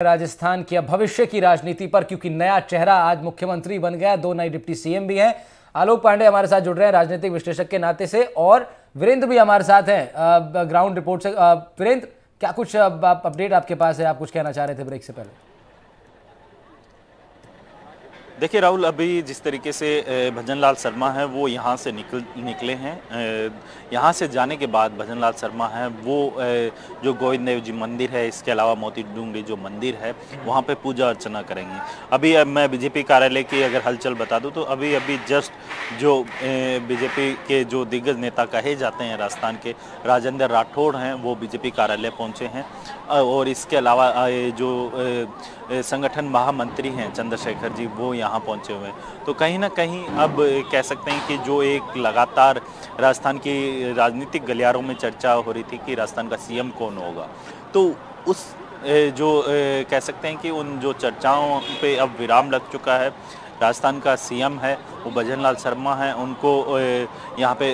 राजस्थान की अब भविष्य की राजनीति पर, क्योंकि नया चेहरा आज मुख्यमंत्री बन गया, दो नए डिप्टी सीएम भी हैं। आलोक पांडे हमारे साथ जुड़ रहे हैं राजनीतिक विश्लेषक के नाते से, और वीरेंद्र भी हमारे साथ हैं ग्राउंड रिपोर्ट से। वीरेंद्र, क्या कुछ अपडेट आपके पास है? आप कुछ कहना चाह रहे थे ब्रेक से पहले। देखिए राहुल, अभी जिस तरीके से भजनलाल शर्मा है वो यहाँ से निकले हैं। यहाँ से जाने के बाद भजनलाल शर्मा है वो जो गोविंद देव जी मंदिर है, इसके अलावा मोती डूंगरी जो मंदिर है वहाँ पे पूजा अर्चना करेंगे। अभी मैं बीजेपी कार्यालय की अगर हलचल बता दूँ तो अभी जस्ट जो बीजेपी के जो दिग्गज नेता कहे जाते हैं राजस्थान के, राजेंद्र राठौड़ हैं, वो बीजेपी कार्यालय पहुँचे हैं। और इसके अलावा जो संगठन महामंत्री हैं चंद्रशेखर जी, वो यहाँ पहुँचे हुए हैं। तो कहीं ना कहीं अब कह सकते हैं कि जो एक लगातार राजस्थान की राजनीतिक गलियारों में चर्चा हो रही थी कि राजस्थान का सीएम कौन होगा, तो उस जो कह सकते हैं कि उन जो चर्चाओं पे अब विराम लग चुका है। राजस्थान का सीएम है वो भजनलाल शर्मा हैं, उनको यहाँ पे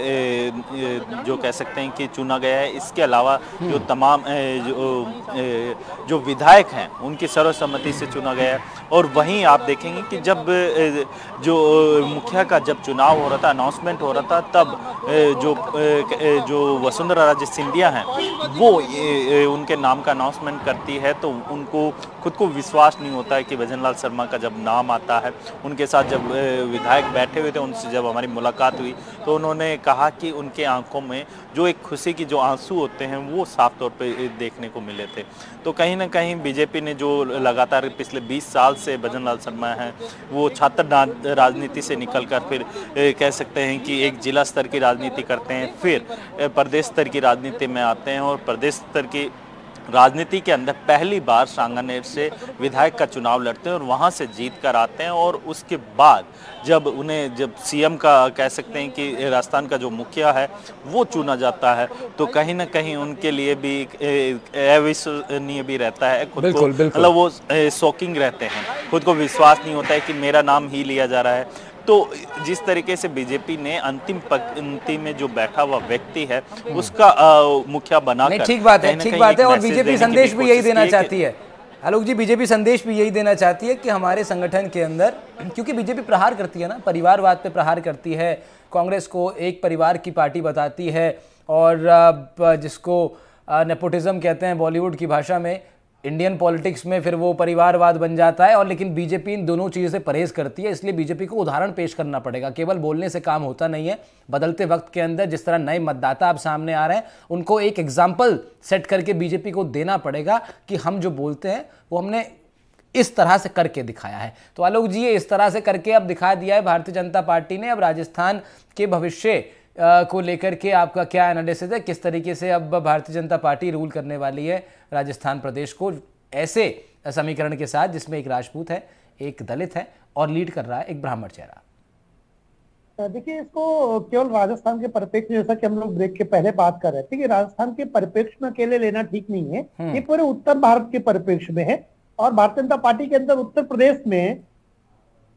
जो कह सकते हैं कि चुना गया है। इसके अलावा जो तमाम जो विधायक हैं उनकी सर्वसम्मति से चुना गया है। और वहीं आप देखेंगे कि जब जो मुखिया का जब चुनाव हो रहा था, अनाउंसमेंट हो रहा था, तब जो वसुंधरा राजे सिंधिया हैं वो उनके नाम का अनाउंसमेंट करती है, तो उनको खुद को विश्वास नहीं होता है कि भजनलाल शर्मा का जब नाम आता है। उनके साथ जब विधायक बैठे हुए थे, उनसे जब हमारी मुलाकात हुई तो उन्होंने कहा कि उनके आंखों में जो एक खुशी की जो आंसू होते हैं वो साफ तौर पे देखने को मिले थे। तो कहीं ना कहीं बीजेपी ने जो लगातार पिछले 20 साल से भजनलाल शर्मा हैं वो छात्र राजनीति से निकलकर फिर कह सकते हैं कि एक जिला स्तर की राजनीति करते हैं, फिर प्रदेश स्तर की राजनीति में आते हैं और प्रदेश स्तर की राजनीति के अंदर पहली बार सांगानेर से विधायक का चुनाव लड़ते हैं और वहां से जीत कर आते हैं। और उसके बाद जब सीएम का कह सकते हैं कि राजस्थान का जो मुखिया है वो चुना जाता है, तो कहीं ना कहीं उनके लिए भी अविश्वसनीय भी रहता है खुद को, मतलब वो शॉकिंग रहते हैं, खुद को विश्वास नहीं होता है कि मेरा नाम ही लिया जा रहा है। तो जिस तरीके से बीजेपी ने अंतिम पंक्ति में जो बैठा हुआ व्यक्ति है उसका मुखिया बनाकर, ठीक बात है। और बीजेपी संदेश भी यही देना चाहती है आलोक जी, बीजेपी संदेश भी यही देना चाहती है कि हमारे संगठन के अंदर, क्योंकि बीजेपी प्रहार करती है ना, परिवारवाद पे प्रहार करती है, कांग्रेस को एक परिवार की पार्टी बताती है, और जिसको नेपोटिज्म कहते हैं बॉलीवुड की भाषा में, इंडियन पॉलिटिक्स में फिर वो परिवारवाद बन जाता है। और लेकिन बीजेपी इन दोनों चीज़ों से परहेज करती है, इसलिए बीजेपी को उदाहरण पेश करना पड़ेगा। केवल बोलने से काम होता नहीं है। बदलते वक्त के अंदर जिस तरह नए मतदाता अब सामने आ रहे हैं, उनको एक एग्जाम्पल सेट करके बीजेपी को देना पड़ेगा कि हम जो बोलते हैं वो हमने इस तरह से करके दिखाया है। तो आलोक जी, ये इस तरह से करके अब दिखा दिया है भारतीय जनता पार्टी ने। अब राजस्थान के भविष्य को लेकर के आपका क्या एनालिसिस है? किस तरीके से अब भारतीय जनता पार्टी रूल करने वाली है राजस्थान प्रदेश को, ऐसे समीकरण के साथ जिसमें एक राजपूत है, एक दलित है और लीड कर रहा है एक ब्राह्मण चेहरा? देखिए, इसको केवल राजस्थान के परिप्रेक्ष्य, जैसा कि हम लोग ब्रेक के पहले बात कर रहे थे कि राजस्थान के परिप्रेक्ष्य में अकेले लेना ठीक नहीं है, ये पूरे उत्तर भारत के परिप्रेक्ष्य में है। और भारतीय जनता पार्टी के अंदर उत्तर प्रदेश में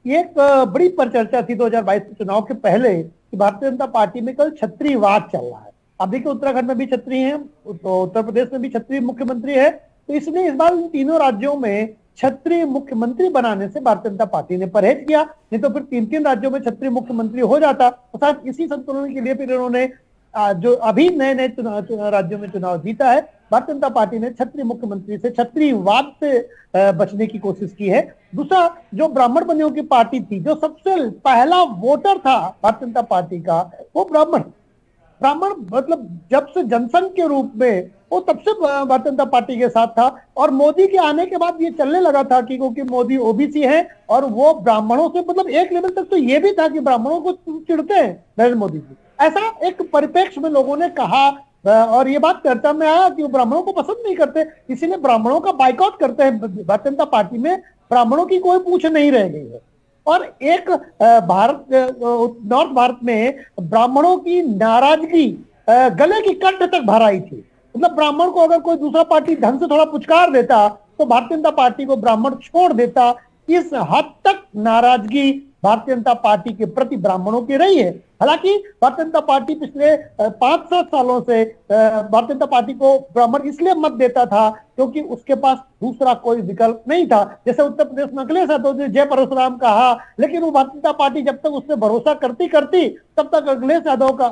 एक बड़ी परिचर्चा थी 2022 के चुनाव के पहले कि भारतीय जनता पार्टी में कल क्षत्रियवाद चल रहा है। अब देखिए, उत्तराखंड में भी क्षत्रिय हैं, तो उत्तर प्रदेश में भी क्षत्रिय मुख्यमंत्री है, तो इसलिए इस बार इन तीनों राज्यों में क्षत्रिय मुख्यमंत्री बनाने से भारतीय जनता पार्टी ने परहेज किया। नहीं तो फिर तीन राज्यों में क्षत्रिय मुख्यमंत्री हो जाता। तो शायद इसी संतुलन के लिए फिर इन्होंने जो अभी नए राज्यों में चुनाव जीता है, भारतीय जनता पार्टी ने क्षत्रिय मुख्यमंत्री से, क्षत्रियवाद से बचने की कोशिश की है। दूसरा, जो ब्राह्मण बंधुओं की पार्टी थी, जो सबसे पहला वोटर था भारतीय जनता पार्टी का, वो ब्राह्मण मतलब जब से जनसंघ के रूप में, वो तब से भारतीय जनता पार्टी के साथ था। और मोदी के आने के बाद ये चलने लगा था कि क्योंकि मोदी ओबीसी है और वो ब्राह्मणों से, मतलब एक लेवल तक तो ये भी था कि ब्राह्मणों को चिढ़ते हैं नरेंद्र मोदी जी, ऐसा एक परिप्रेक्ष्य में लोगों ने कहा। और ये बात चर्चा में आया कि वो ब्राह्मणों को पसंद नहीं करते, इसीलिए ब्राह्मणों का बाइकआउट करते हैं। भारतीय जनता पार्टी में ब्राह्मणों की कोई पूछ नहीं रह गई है। और एक नॉर्थ भारत में ब्राह्मणों की नाराजगी गले की कंठ तक भर आई थी। मतलब ब्राह्मण को अगर कोई दूसरा पार्टी ढंग से थोड़ा पुचकार देता तो भारतीय जनता पार्टी को ब्राह्मण छोड़ देता। इस हद तक नाराजगी भारतीय जनता पार्टी के प्रति ब्राह्मणों की रही है। हालांकि भारतीय जनता पार्टी पिछले 5-7 सालों से भारतीय जनता पार्टी को ब्राह्मण इसलिए मत देता था क्योंकि उसके पास दूसरा कोई विकल्प नहीं था। जैसे उत्तर प्रदेश में अखिलेश यादव ने जय परशुराम कहा, लेकिन वो भारतीय जनता पार्टी जब तक उससे भरोसा करती तब तक अखिलेश यादव का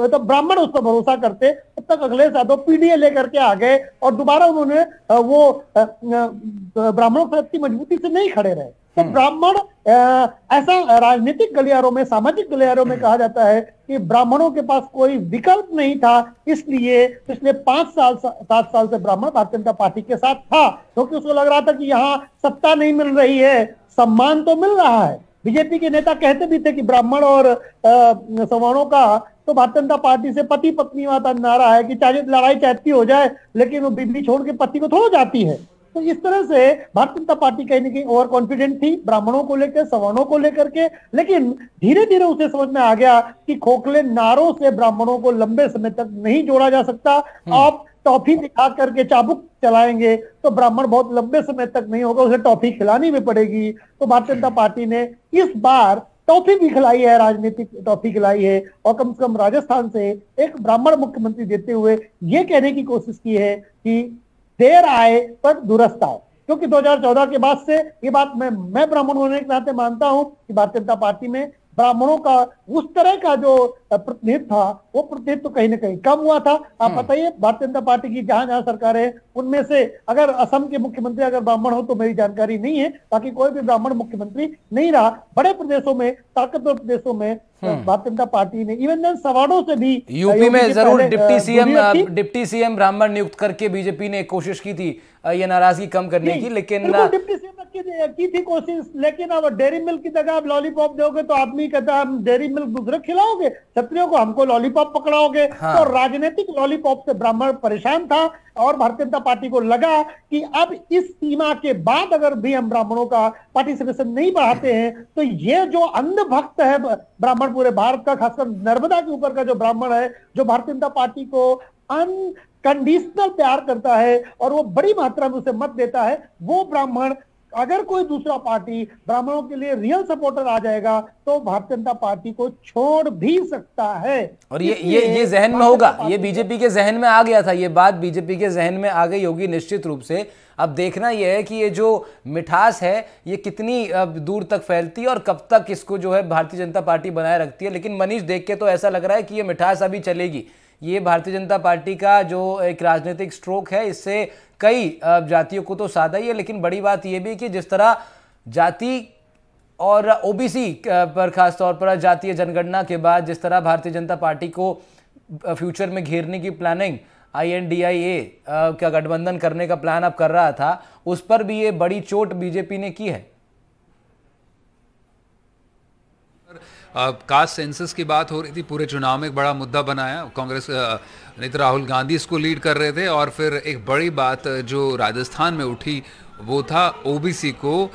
तो ब्राह्मण उस पर भरोसा करते, तब तक अखिलेश यादव पीडीए लेकर के आ गए और दोबारा उन्होंने वो ब्राह्मणों के प्रति मजबूती से नहीं खड़े रहे। तो ब्राह्मण ऐसा राजनीतिक गलियारों में, सामाजिक गलियारों में कहा जाता है कि ब्राह्मणों के पास कोई विकल्प नहीं था, इसलिए पिछले 7 साल से ब्राह्मण भारतीय जनता पार्टी के साथ था, क्योंकि उसको लग रहा था कि यहाँ सत्ता नहीं मिल रही है, सम्मान तो मिल रहा है। बीजेपी के नेता कहते भी थे कि ब्राह्मण और सवर्णों का तो भारतीय जनता पार्टी से पति पत्नी वाला नारा है कि चाहे लड़ाई चाहती हो जाए, लेकिन वो बीवी छोड़ के पति को थोड़ा जाती है। तो इस तरह से भारतीय जनता पार्टी कहीं ना कहीं ओवर कॉन्फिडेंट थी ब्राह्मणों को लेकर, सवर्णों को लेकर के, लेकिन धीरे धीरे उसे समझ में आ गया कि खोखले नारों से ब्राह्मणों को लंबे समय तक नहीं जोड़ा जा सकता। आप टॉफी दिखा करके चाबुक चलाएंगे तो ब्राह्मण बहुत लंबे समय तक नहीं होगा, उसे टॉफी खिलानी भी पड़ेगी। तो भारतीय जनता पार्टी ने इस बार टॉफी भी खिलाई है, राजनीतिक टॉफी खिलाई है, और कम से कम राजस्थान से एक ब्राह्मण मुख्यमंत्री देते हुए ये कहने की कोशिश की है कि देर आए पर दुरुस्त आए। क्योंकि 2014 के बाद से ये बात मैं ब्राह्मण होने के नाते मानता हूं कि भारतीय जनता पार्टी में ब्राह्मणों का उस तरह का जो प्रतिनिधित्व था वो प्रतिनिधित्व तो कहीं ना कहीं कम हुआ था। आप बताइए, भारतीय जनता पार्टी की जहां जहां सरकार है उनमें से अगर असम के मुख्यमंत्री अगर ब्राह्मण हो तो मेरी जानकारी नहीं है, बाकी कोई भी ब्राह्मण मुख्यमंत्री नहीं रहा। बड़े प्रदेशों में, ताकतवर प्रदेशों में भारतीय जनता पार्टी ने इवन सवाड़ों से भी, यूपी में जरूर डिप्टी सीएम ब्राह्मण नियुक्त करके बीजेपी ने कोशिश की थी ये नाराजगी कम करने की, लेकिन डिप्टी सीएम की थी कोशिश, लेकिन अब डेयरी मिल्क की जगह आप लॉलीपॉप दोगे तो आदमी कहता है हम डेयरी मिल्क दूसरे खिलाओगे, क्षत्रियों को हमको लॉलीपॉप पकड़ाओगे। तो राजनीतिक लॉलीपॉप से ब्राह्मण परेशान था और भारतीय जनता पार्टी को लगा कि अब इस सीमा के बाद अगर भी हम ब्राह्मणों का पार्टिसिपेशन नहीं बढ़ाते हैं तो ये जो अंधभक्त है ब्राह्मण पूरे भारत का, खासकर नर्मदा के ऊपर का जो ब्राह्मण है, जो भारतीय जनता पार्टी को अनकंडीशनल प्यार करता है और वो बड़ी मात्रा में उसे मत देता है, वो ब्राह्मण अगर कोई दूसरा पार्टी ब्राह्मणों के लिए रियल सपोर्टर आ जाएगा तो भारतीय जनता पार्टी को छोड़ भी सकता है। और ये जहन में होगा, ये बीजेपी के जहन में आ गया था, ये बात बीजेपी के जहन में आ गई होगी निश्चित रूप से। अब देखना यह है कि ये जो मिठास है ये कितनी दूर तक फैलती है और कब तक इसको जो है भारतीय जनता पार्टी बनाए रखती है। लेकिन मनीष, देख के तो ऐसा लग रहा है कि ये मिठास अभी चलेगी। ये भारतीय जनता पार्टी का जो एक राजनीतिक स्ट्रोक है, इससे कई जातियों को तो साधा ही है, लेकिन बड़ी बात यह भी कि जिस तरह जाति और ओबीसी पर खास तौर पर जातीय जनगणना के बाद जिस तरह भारतीय जनता पार्टी को फ्यूचर में घेरने की प्लानिंग INDIA का गठबंधन करने का प्लान अब कर रहा था, उस पर भी ये बड़ी चोट बीजेपी ने की है। कास्ट सेंसस की बात हो रही थी, पूरे चुनाव में एक बड़ा मुद्दा बनाया कांग्रेस, नहीं तो राहुल गांधी इसको लीड कर रहे थे। और फिर एक बड़ी बात जो राजस्थान में उठी वो था ओबीसी को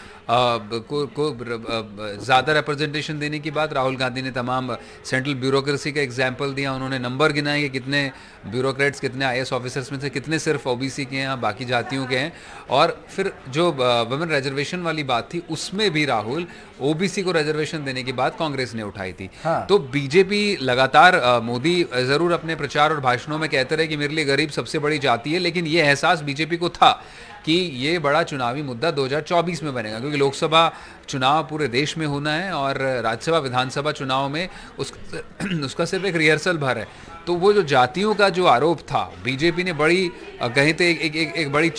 ज़्यादा रिप्रेजेंटेशन देने की बात। राहुल गांधी ने तमाम सेंट्रल ब्यूरोक्रेसी का एग्जाम्पल दिया, उन्होंने नंबर गिनाए कि कितने ब्यूरोक्रेट्स, कितने IAS ऑफिसर्स में से कितने सिर्फ ओबीसी के हैं, बाकी जातियों के हैं। और फिर जो वुमेन रिजर्वेशन वाली बात थी उसमें भी राहुल ओबीसी को रिजर्वेशन देने की बात कांग्रेस ने उठाई थी। हाँ। तो बीजेपी लगातार, मोदी ज़रूर अपने प्रचार और भाषणों में कहते रहे कि मेरे लिए गरीब सबसे बड़ी जाति है, लेकिन ये एहसास बीजेपी को था कि ये बड़ा चुनावी मुद्दा 2024 में बनेगा, क्योंकि लोकसभा चुनाव पूरे देश में होना है और राज्यसभा विधानसभा चुनाव में उसका सिर्फ एक रिहर्सल भर है। तो वो जो जातियों का जो आरोप था, बीजेपी ने बड़ी कहीं तो एक बड़ी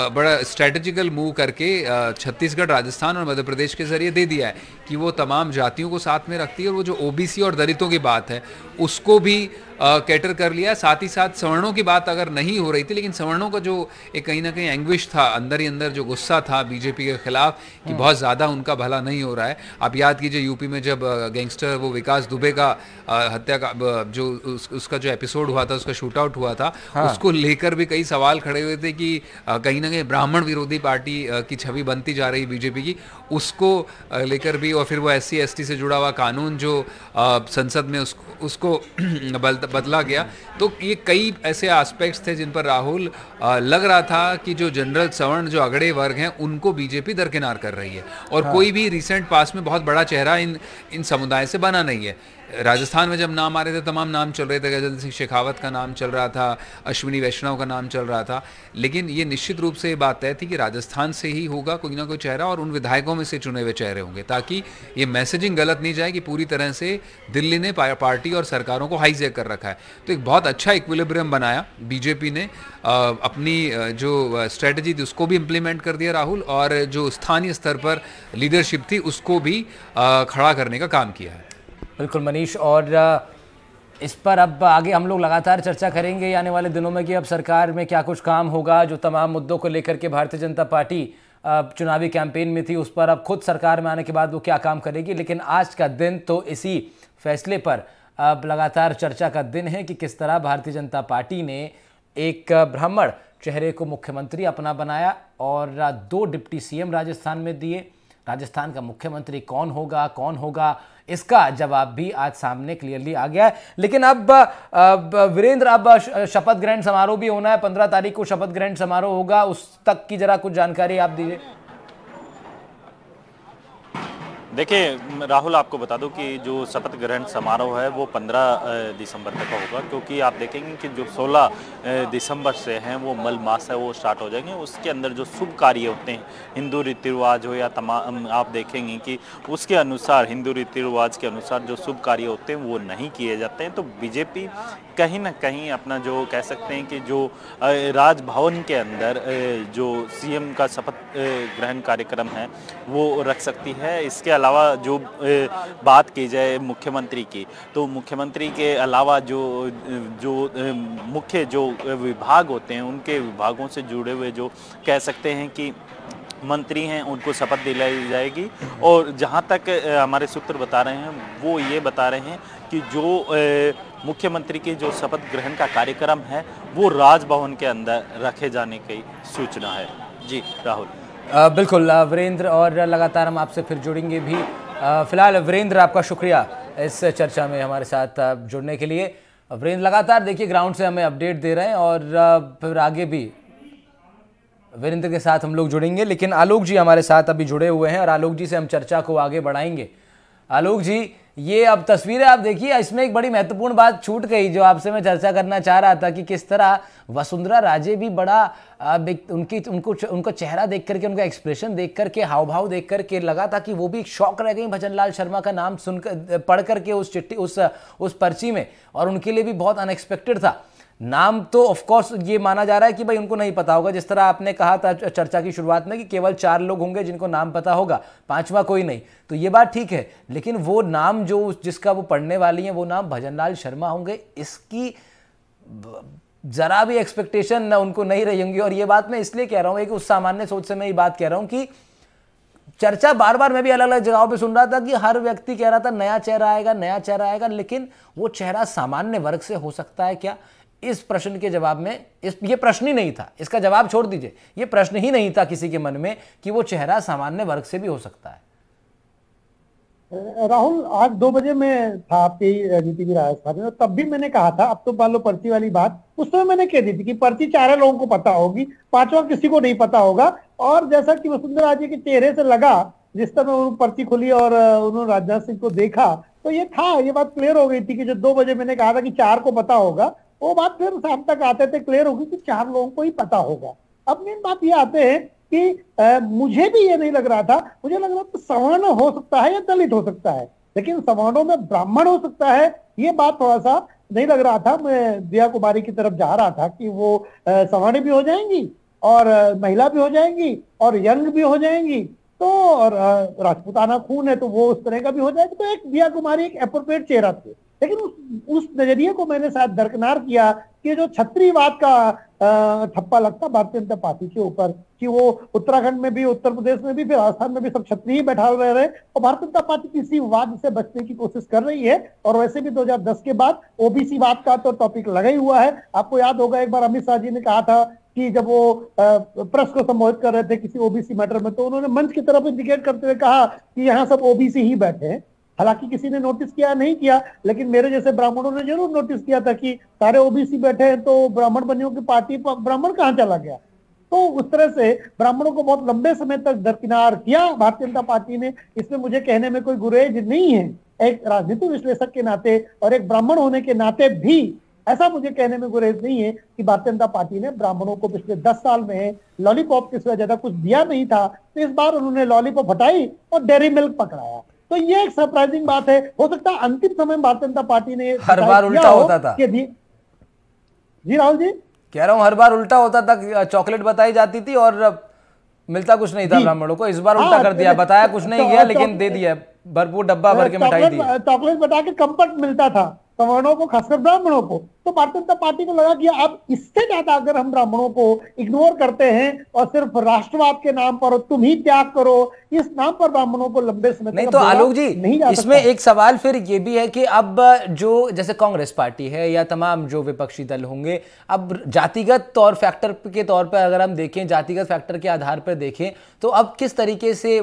बड़ा स्ट्रेटेजिकल मूव करके छत्तीसगढ़, राजस्थान और मध्य प्रदेश के जरिए दे दिया है कि वो तमाम जातियों को साथ में रखती है। और वो जो ओबीसी और दलितों की बात है उसको भी कैटर कर लिया। साथ ही साथ सवर्णों की बात अगर नहीं हो रही थी, लेकिन सवर्णों का जो एक कहीं ना कहीं एंग्विश था, अंदर ही अंदर जो गुस्सा था बीजेपी के खिलाफ कि बहुत ज़्यादा उनका भला नहीं हो रहा है। आप याद कीजिए यूपी में जब गैंगस्टर वो विकास दुबे का हत्या का जो उसका जो एपिसोड हुआ था, उसका शूट आउट हुआ था, उसको लेकर भी कई सवाल खड़े हुए थे कि कहीं ना कहीं ब्राह्मण विरोधी पार्टी की छवि बनती जा रही बीजेपी की, उसको लेकर भी। और फिर वो SC ST से जुड़ा हुआ कानून जो संसद में उसको बदला गया। तो ये कई ऐसे एस्पेक्ट्स थे जिन पर राहुल लग रहा था कि जो जनरल सवर्ण, जो अगड़े वर्ग हैं, उनको बीजेपी दरकिनार कर रही है। और कोई भी रिसेंट पास में बहुत बड़ा चेहरा इन समुदाय से बना नहीं है। राजस्थान में जब नाम आ रहे थे, तमाम नाम चल रहे थे, गजेंद्र सिंह शेखावत का नाम चल रहा था, अश्विनी वैष्णव का नाम चल रहा था, लेकिन ये निश्चित रूप से ये बात तय थी कि राजस्थान से ही होगा कोई ना कोई चेहरा, और उन विधायकों में से चुने हुए चेहरे होंगे, ताकि ये मैसेजिंग गलत नहीं जाए कि पूरी तरह से दिल्ली ने पार्टी और सरकारों को हाईजैक कर रखा है। तो एक बहुत अच्छा इक्विलिब्रियम बनाया बीजेपी ने, अपनी जो स्ट्रेटजी थी उसको भी इम्प्लीमेंट कर दिया राहुल, और जो स्थानीय स्तर पर लीडरशिप थी उसको भी खड़ा करने का काम किया है। बिल्कुल मनीष, और इस पर अब आगे हम लोग लगातार चर्चा करेंगे आने वाले दिनों में कि अब सरकार में क्या कुछ काम होगा। जो तमाम मुद्दों को लेकर के भारतीय जनता पार्टी चुनावी कैंपेन में थी, उस पर अब खुद सरकार में आने के बाद वो क्या काम करेगी। लेकिन आज का दिन तो इसी फैसले पर अब लगातार चर्चा का दिन है कि किस तरह भारतीय जनता पार्टी ने एक ब्राह्मण चेहरे को मुख्यमंत्री अपना बनाया और 2 डिप्टी CM राजस्थान में दिए। राजस्थान का मुख्यमंत्री कौन होगा इसका जवाब भी आज सामने क्लियरली आ गया है। लेकिन अब वीरेंद्र, अब शपथ ग्रहण समारोह भी होना है, 15 तारीख को शपथ ग्रहण समारोह होगा, उस तक की जरा कुछ जानकारी आप दीजिए। देखिए राहुल, आपको बता दूं कि जो शपथ ग्रहण समारोह है वो 15 दिसंबर तक का होगा, क्योंकि आप देखेंगे कि जो 16 दिसंबर से हैं वो मल मास है वो स्टार्ट हो जाएंगे। उसके अंदर जो शुभ कार्य होते हैं, हिंदू रीति रिवाज हो या तमाम, आप देखेंगे कि उसके अनुसार, हिंदू रीति रिवाज के अनुसार जो शुभ कार्य होते हैं वो नहीं किए जाते हैं। तो बीजेपी कहीं ना कहीं अपना जो कह सकते हैं कि जो राजभवन के अंदर जो CM का शपथ ग्रहण कार्यक्रम है वो रख सकती है। इसके अलावा जो बात की जाए मुख्यमंत्री की, तो मुख्यमंत्री के अलावा जो मुख्य जो विभाग होते हैं, उनके विभागों से जुड़े हुए जो कह सकते हैं कि मंत्री हैं, उनको शपथ दिलाई जाएगी। और जहां तक हमारे सूत्र बता रहे हैं वो ये बता रहे हैं कि जो मुख्यमंत्री की जो शपथ ग्रहण का कार्यक्रम है वो राजभवन के अंदर रखे जाने की सूचना है। जी राहुल। बिल्कुल वीरेंद्र, और लगातार हम आपसे फिर जुड़ेंगे भी। फिलहाल वीरेंद्र, आपका शुक्रिया इस चर्चा में हमारे साथ जुड़ने के लिए। वीरेंद्र लगातार देखिए ग्राउंड से हमें अपडेट दे रहे हैं, और फिर आगे भी वीरेंद्र के साथ हम लोग जुड़ेंगे। लेकिन आलोक जी हमारे साथ अभी जुड़े हुए हैं और आलोक जी से हम चर्चा को आगे बढ़ाएंगे। आलोक जी, ये अब तस्वीरें आप देखिए, इसमें एक बड़ी महत्वपूर्ण बात छूट गई जो आपसे मैं चर्चा करना चाह रहा था कि किस तरह वसुंधरा राजे भी बड़ा उनको चेहरा देख करके, उनका एक्सप्रेशन देख करके, हाव भाव देख करके लगा था कि वो भी शॉक रह गई भजनलाल शर्मा का नाम सुनकर, पढ़ करके उस चिट्ठी, उस पर्ची में, और उनके लिए भी बहुत अनएक्सपेक्टेड था। नाम तो ऑफ कोर्स ये माना जा रहा है कि भाई उनको नहीं पता होगा, जिस तरह आपने कहा था चर्चा की शुरुआत में कि केवल 4 लोग होंगे जिनको नाम पता होगा, 5वां कोई नहीं, तो ये बात ठीक है। लेकिन वो नाम जो जिसका वो पढ़ने वाली हैं वो नाम भजनलाल शर्मा होंगे, इसकी जरा भी एक्सपेक्टेशन ना उनको नहीं रही होंगी। और ये बात मैं इसलिए कह रहा हूँ कि उस सामान्य सोच से मैं ये बात कह रहा हूँ कि चर्चा बार बार मैं भी अलग अलग जगहों पे सुन रहा था कि हर व्यक्ति कह रहा था नया चेहरा आएगा, लेकिन वो चेहरा सामान्य वर्ग से हो सकता है क्या? इस प्रश्न के जवाब में ये प्रश्न ही नहीं था, इसका जवाब छोड़ दीजिए, ये प्रश्न ही नहीं था किसी के मन में कि वो चेहरा सामान्य वर्ग से भी हो सकता है। राहुल, आज 2 बजे में था आपकी नीति की राजस्थान में, तब भी मैंने कहा था, अब तो मान लो पर्ची वाली बात, उस समय मैंने कह दी थी कि पर्ची 4 लोगों को पता होगी, 5वां किसी को नहीं पता होगा। और जैसा कि वसुंधरा राजे के चेहरे से लगा जिस समय वो पर्ची खुली और उन्होंने राजनाथ सिंह को देखा, तो ये था, ये बात क्लियर हो गई थी कि जो 2 बजे मैंने कहा था कि 4 को पता होगा, वो बात फिर शाम तक आते थे क्लियर होगी कि 4 लोगों को ही पता होगा। अब मेन बात ये आते हैं कि मुझे भी ये नहीं लग रहा था, मुझे लग रहा था सवर्ण हो सकता है या दलित हो सकता है, लेकिन सवर्णों में ब्राह्मण हो सकता है, ये बात थोड़ा सा नहीं लग रहा था। मैं दिया कुमारी की तरफ जा रहा था कि वो सवर्ण भी हो जाएंगी और महिला भी हो जाएंगी और यंग भी हो जाएंगी, तो और राजपूताना खून है तो वो उस तरह का भी हो जाएगा। तो एक दिया कुमारी एक एप्रोप्रिएट चेहरा थे, लेकिन उस नजरिए को मैंने शायद दरकिनार किया कि जो छत्रीवाद का ठप्पा लगता भारतीय जनता पार्टी के ऊपर कि वो उत्तराखंड में भी, उत्तर प्रदेश में भी, फिर राजस्थान में भी सब छत्री ही बैठा रहे और भारतीय जनता पार्टी किसी वाद से बचने की कोशिश कर रही है। और वैसे भी 2010 के बाद ओबीसी वाद का तो टॉपिक लगा ही हुआ है। आपको याद होगा एक बार अमित शाह जी ने कहा था कि जब वो प्रेस को संबोधित कर रहे थे किसी ओबीसी मैटर में, तो उन्होंने मंच की तरफ इंडिकेट करते हुए कहा कि यहाँ सब ओबीसी ही बैठे हैं। हालांकि किसी ने नोटिस किया नहीं किया, लेकिन मेरे जैसे ब्राह्मणों ने जरूर नोटिस किया था कि सारे ओबीसी बैठे हैं तो ब्राह्मण बनियों की पार्टी ब्राह्मण कहाँ चला गया। तो उस तरह से ब्राह्मणों को बहुत लंबे समय तक दरकिनार किया भारतीय जनता पार्टी ने। इसमें मुझे कहने में कोई गुरेज नहीं है, एक राजनीतिक विश्लेषक के नाते और एक ब्राह्मण होने के नाते भी ऐसा मुझे कहने में गुरेज नहीं है कि भारतीय जनता पार्टी ने ब्राह्मणों को पिछले 10 साल में लॉलीपॉप के सिवा ज्यादा कुछ दिया नहीं था। तो इस बार उन्होंने लॉलीपॉप हटाई और डेयरी मिल्क पकड़ाया। तो ये एक सरप्राइजिंग बात है। हो सकता है अंतिम समय में भारतीय जनता पार्टी ने हर बार उल्टा होता था। जी राहुल जी कह रहा हूं, हर बार उल्टा होता था, चॉकलेट बताई जाती थी और मिलता कुछ नहीं था ब्राह्मणों को। इस बार उल्टा कर दिया, बताया कुछ नहीं गया लेकिन दे दिया, भरपूर डब्बा भर के मिठाई दी। चॉकलेट बता के कंफर्ट मिलता था सवर्णों को, खासकर ब्राह्मणों को। तो भारतीय जनता पार्टी को लगा कि अब इससे ज्यादा अगर हम ब्राह्मणों को इग्नोर करते हैं और सिर्फ राष्ट्रवाद के नाम पर तुम ही त्याग करो, इस नाम पर ब्राह्मणों को लंबे समय नहीं। तो आलोक जी इसमें एक सवाल फिर ये भी है कि अब जो जैसे कांग्रेस पार्टी है या तमाम जो विपक्षी दल होंगे, अब जातिगत तौर फैक्टर के तौर पर अगर हम देखें, जातिगत फैक्टर के आधार पर देखें, तो अब किस तरीके से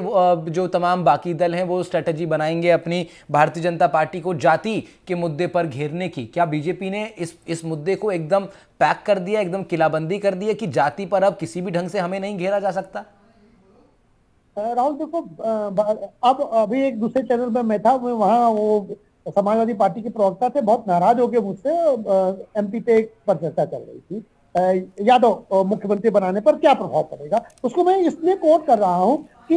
जो तमाम बाकी दल हैं वो स्ट्रेटजी बनाएंगे अपनी भारतीय जनता पार्टी को जाति के मुद्दे पर घेरने की? क्या बीजेपी ने इस मुद्दे को एकदम पैक कर दिया, एकदम किलाबंदी कर दिया कि जाति पर अब किसी भी ढंग से हमें नहीं घेरा जा सकता? राहुल देखो, अब अभी एक दूसरे चैनल में मैं था, वहां वो समाजवादी पार्टी के प्रवक्ता थे, बहुत नाराज हो गए मुझसे। एमपी पे पर चर्चा चल रही थी, यादव मुख्यमंत्री बनाने पर क्या प्रभाव पड़ेगा। उसको मैं इसलिए कोट कर रहा हूं कि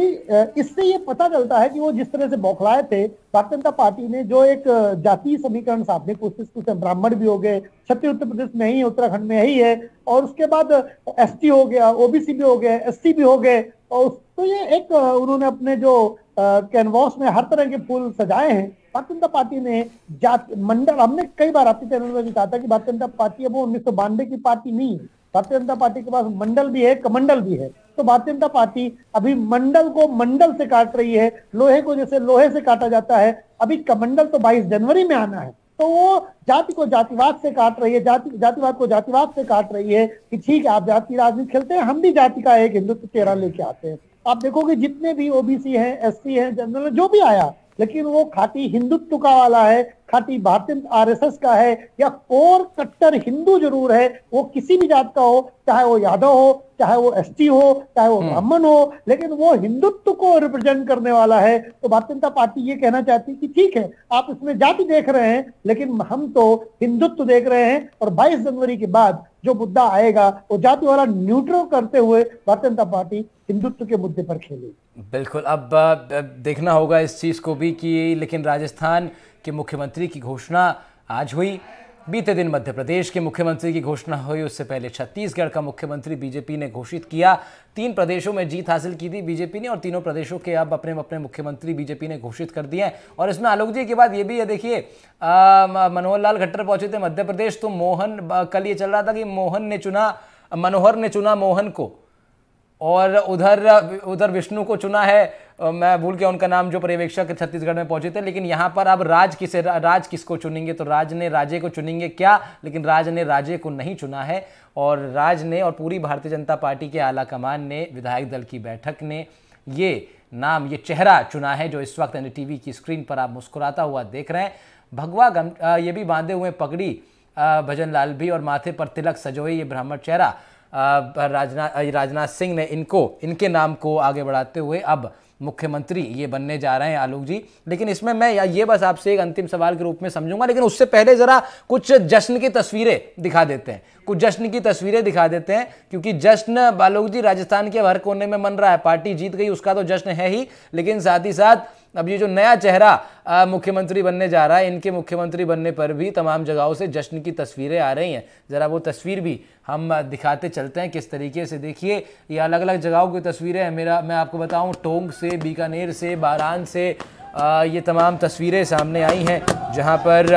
इससे ये पता चलता है कि वो जिस तरह से बौखलाए थे, भारतीय जनता पार्टी ने जो एक जातीय समीकरण साधने की कोशिश की, ब्राह्मण भी हो गए, छत्तीसगढ़ उत्तर प्रदेश में ही, उत्तराखंड में ही है, और उसके बाद एसटी हो गया, ओबीसी भी हो गए, एससी भी हो गए, और तो ये एक उन्होंने अपने जो कैनवास में हर तरह के फूल सजाए हैं। भारतीय जनता पार्टी ने जाति मंडल, हमने कई बार आपके चैनल में भी कहा था कि भारतीय जनता पार्टी अब वो 1992 की पार्टी नहीं है। भारतीय जनता पार्टी के पास मंडल भी है, कमंडल भी है। तो भारतीय जनता पार्टी अभी मंडल को मंडल से काट रही है, लोहे को जैसे लोहे से काटा जाता है। अभी कमंडल तो 22 जनवरी में आना है। तो वो जाति को जातिवाद से काट रही है, जातिवाद को जातिवाद से काट रही है कि ठीक है आप जाति राजनीति खेलते हैं, हम भी जाति का एक हिंदुत्व चेहरा लेके आते हैं। आप देखोगे जितने भी ओबीसी हैं, एससी हैं, जनरल जो भी आया, लेकिन वो खाटी हिंदुत्व का वाला है, खाटी भारतीय आरएसएस का है, या कोर कट्टर हिंदू जरूर है। वो किसी भी जात का हो, चाहे वो यादव हो, चाहे वो एसटी हो, चाहे वो ब्राह्मण हो, लेकिन वो हिंदुत्व को रिप्रेजेंट करने वाला है। तो भारतीय जनता पार्टी ये कहना चाहती है कि ठीक है आप इसमें जाति देख रहे हैं, लेकिन हम तो हिंदुत्व देख रहे हैं। और 22 जनवरी के बाद जो मुद्दा आएगा वो जाति वाला न्यूट्रल करते हुए भारतीय जनता पार्टी हिंदुत्व के मुद्दे पर खेलेगी। बिल्कुल, अब देखना होगा इस चीज़ को भी कि लेकिन राजस्थान के मुख्यमंत्री की घोषणा आज हुई, बीते दिन मध्य प्रदेश के मुख्यमंत्री की घोषणा हुई, उससे पहले छत्तीसगढ़ का मुख्यमंत्री बीजेपी ने घोषित किया। 3 प्रदेशों में जीत हासिल की थी बीजेपी ने और तीनों प्रदेशों के अब अपने अपने मुख्यमंत्री बीजेपी ने घोषित कर दिए हैं। और इसमें आलोक जी की बात ये भी है, देखिए मनोहर लाल खट्टर पहुंचे थे मध्य प्रदेश, तो मोहन, कल ये चल रहा था कि मनोहर ने चुना मोहन को, और उधर विष्णु को चुना है, मैं भूल गया उनका नाम, जो पर्यवेक्षक छत्तीसगढ़ में पहुंचे थे। लेकिन यहाँ पर अब राज किसको चुनेंगे, तो राज ने राजे को चुनेंगे क्या? लेकिन राज ने राजे को नहीं चुना है, और राज ने और पूरी भारतीय जनता पार्टी के आला कमान ने, विधायक दल की बैठक ने ये नाम, ये चेहरा चुना है जो इस वक्त एनडीटीवी की स्क्रीन पर आप मुस्कुराता हुआ देख रहे हैं। भगवा ये भी बांधे हुए पगड़ी भजन लाल भी, और माथे पर तिलक सजोए ये ब्राह्मण चेहरा राजनाथ सिंह ने इनके नाम को आगे बढ़ाते हुए अब मुख्यमंत्री ये बनने जा रहे हैं आलोक जी। लेकिन इसमें मैं ये बस आपसे एक अंतिम सवाल के रूप में समझूंगा, लेकिन उससे पहले जरा कुछ जश्न की तस्वीरें दिखा देते हैं, क्योंकि जश्न आलोक जी राजस्थान के हर कोने में मन रहा है। पार्टी जीत गई उसका तो जश्न है ही, लेकिन साथ ही साथ अब ये जो नया चेहरा मुख्यमंत्री बनने जा रहा है, इनके मुख्यमंत्री बनने पर भी तमाम जगहों से जश्न की तस्वीरें आ रही हैं। ज़रा वो तस्वीर भी हम दिखाते चलते हैं किस तरीके से। देखिए ये अलग अलग जगहों की तस्वीरें हैं। मैं आपको बताऊं, टोंक से, बीकानेर से, बारान से ये तमाम तस्वीरें सामने आई हैं, जहां पर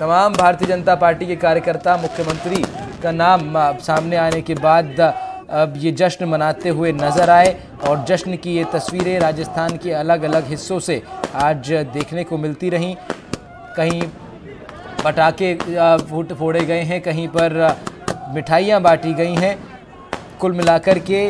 तमाम भारतीय जनता पार्टी के कार्यकर्ता मुख्यमंत्री का नाम सामने आने के बाद अब ये जश्न मनाते हुए नजर आए और जश्न की ये तस्वीरें राजस्थान के अलग अलग हिस्सों से आज देखने को मिलती रहीं। कहीं पटाखे फोड़े गए हैं, कहीं पर मिठाइयाँ बांटी गई हैं। कुल मिलाकर के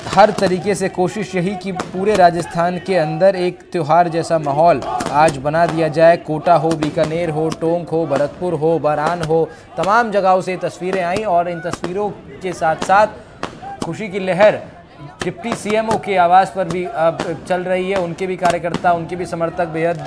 हर तरीके से कोशिश यही कि पूरे राजस्थान के अंदर एक त्यौहार जैसा माहौल आज बना दिया जाए। कोटा हो, बीकानेर हो, टोंक हो, भरतपुर हो, बारान हो, तमाम जगहों से तस्वीरें आई और इन तस्वीरों के साथ साथ खुशी की लहर डिप्टी सीएमओ के आवास पर भी चल रही है। उनके भी कार्यकर्ता, उनके भी समर्थक बेहद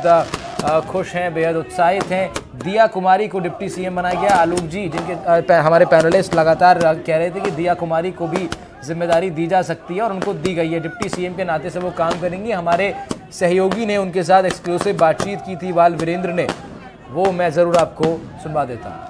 खुश हैं, बेहद उत्साहित हैं। दिया कुमारी को डिप्टी सीएम बनाया गया। आलोक जी, जिनके हमारे पैनलिस्ट लगातार कह रहे थे कि दिया कुमारी को भी जिम्मेदारी दी जा सकती है और उनको दी गई है। डिप्टी सीएम के नाते से वो काम करेंगी। हमारे सहयोगी ने उनके साथ एक्सक्लूसिव बातचीत की थी, बाल वीरेंद्र ने, वो मैं ज़रूर आपको सुनवा देता हूँ।